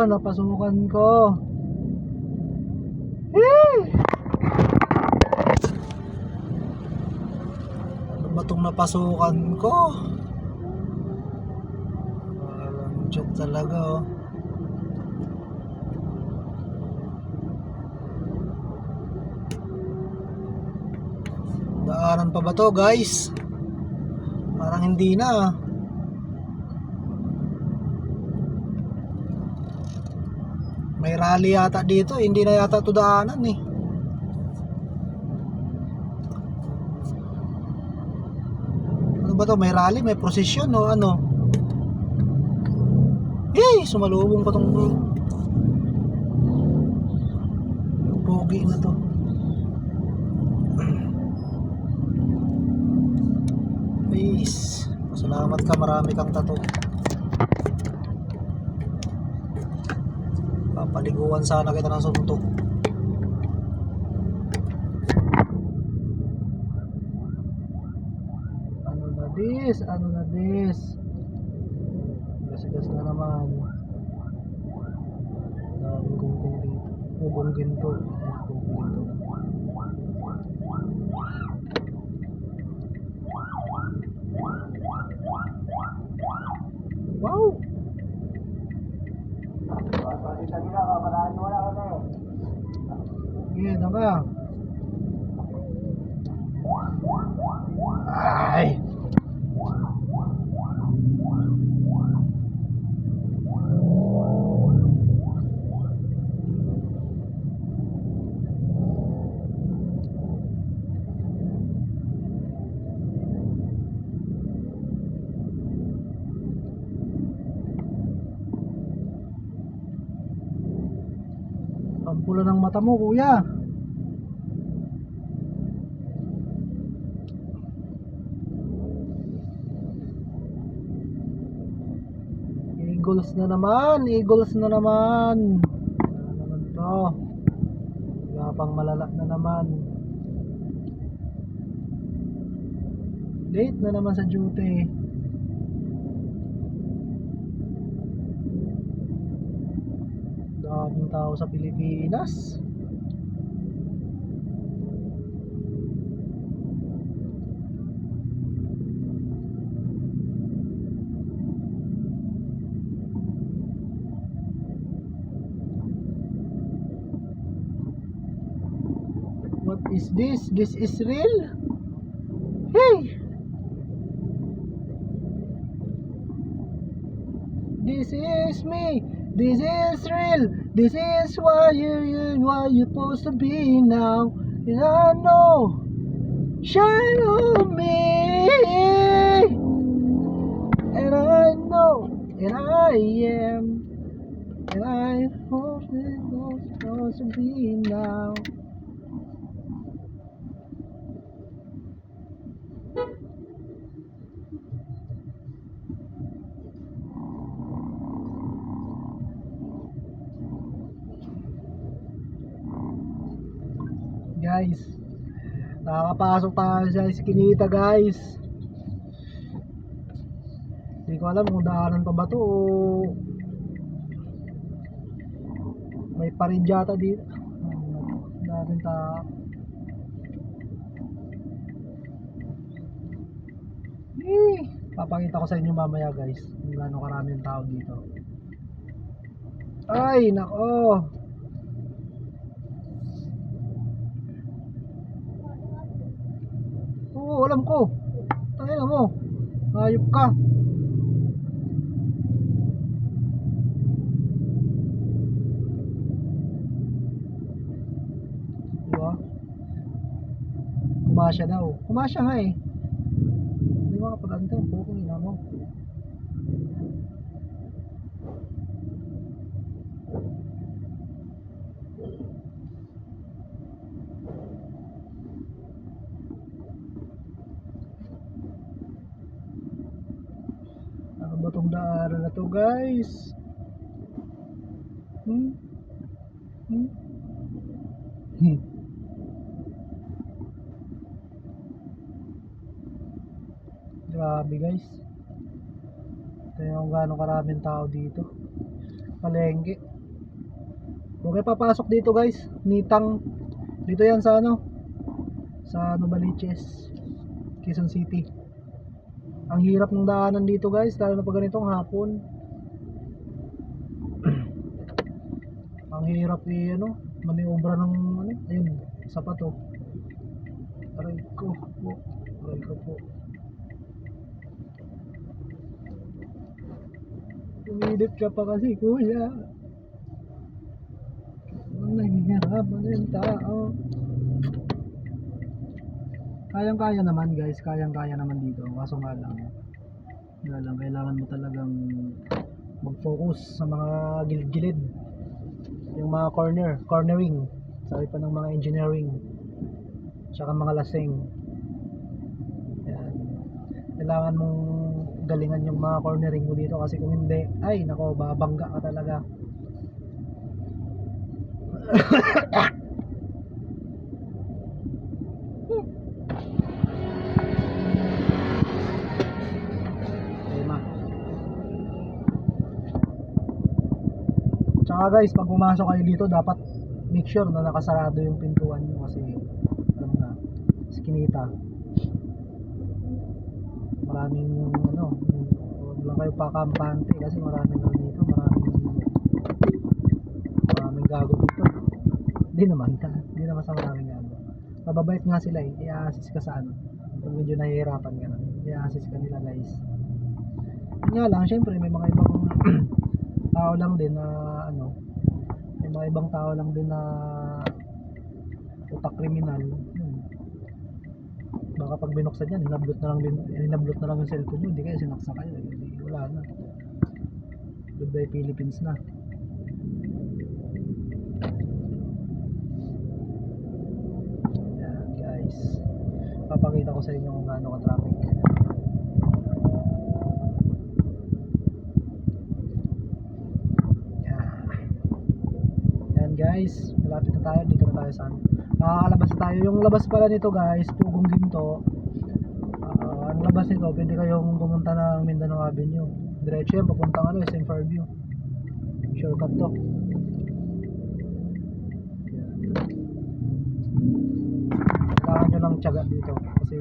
napasukan ko. Ano ba itong napasukan ko? Walang joke talaga oh. Daanan pa ba to guys? Parang hindi na. May rally yata dito, hindi na yata to daanan eh. Ano ba to? May rally, may prosesyon o ano? Sumalubong pa tong pogi na to. Please, salamat ka, marami kang tato. Papaliguan sana kita ng suntok. Ano na this? Gas na naman. Daming gugong dito. Gugong ginto. Wow! Sige, ka. Ay! Pampula ng mata mo, kuya. Eagles na naman. Ano naman to? Pang malala na naman. Late na naman sa duty. Daming tao sa Pilipinas. What is this? This is real? Hey! This is me. This is real. This is why you're supposed to be now. And I know. Shine on me. And I know. And I am. And I hope it's supposed to be now. Guys, nakakapasok tayo sa Eskinita guys. Hindi ko alam kung daanan pa ba to o may parinjata dito. Daming tao. Papakita ko sa inyo mamaya guys kung gaano karaming tao dito. Ay nako, oo alam ko. Tangina mo, hayop ka. Diba? Kumasya daw. Kumasya nga eh. Hindi mo kapag-antay. Pukong ina mo. Ano ba itong daanan na to guys? Grabe guys. Ito yung gano'ng karaming tao dito. Palengke. Okay, papasok dito guys, Nitang. Dito yan sa ano? Sa Novaliches, Quezon City. Ang hirap ng daanan dito guys, lalo na pag ganitong hapon. Ang hirap ano, maniobra ng ano, ayun, isa pa to. Aray ko po, aray ko po. Umilit ka pa kasi kuya. Nahihirapan yung tao. Kayang-kaya naman guys, kayang-kaya naman dito. Kaso nga lang, kailangan mo talagang mag-focus sa mga gilid-gilid. Yung mga cornering. Sabi pa ng mga engineering. Tsaka mga lasing. Yan. Kailangan mong galingan yung mga cornering mo dito kasi kung hindi, ay nako, babangga ka talaga. Tsaka guys, pag pumasok kayo dito, dapat make sure na nakasarado yung pintuan nyo kasi alam na, skinita. Maraming ano, huwag lang kayo pakampante kasi maraming dito, maraming gago dito. Hindi naman sa maraming gago. Mababait nga sila eh, i-assist ka sa ano. Pag medyo nahihirapan ka na, i-assist ka nila guys. Yun nga lang, syempre may mga ibang tao lang din na ano, may mga ibang tao lang din na utak kriminal. Baka pag binuksan yan, hinablot na lang yung cellphone nyo, hindi kayo sinaksa kayo, hindi, wala na. Goodbye Philippines na. Yan guys, papakita ko sa inyo kung gaano ka traffic. Guys, malapit na tayo, dito na tayo sa makakalabas tayo. Yung labas pala nito guys, Pugong Ginto. Ang labas nito, pwede kayong pumunta ng Mindanao Avenue. Diretso yan, papuntang ano, SM Fairview. Shortcut to. Kailangan nyo lang tiyaga dito kasi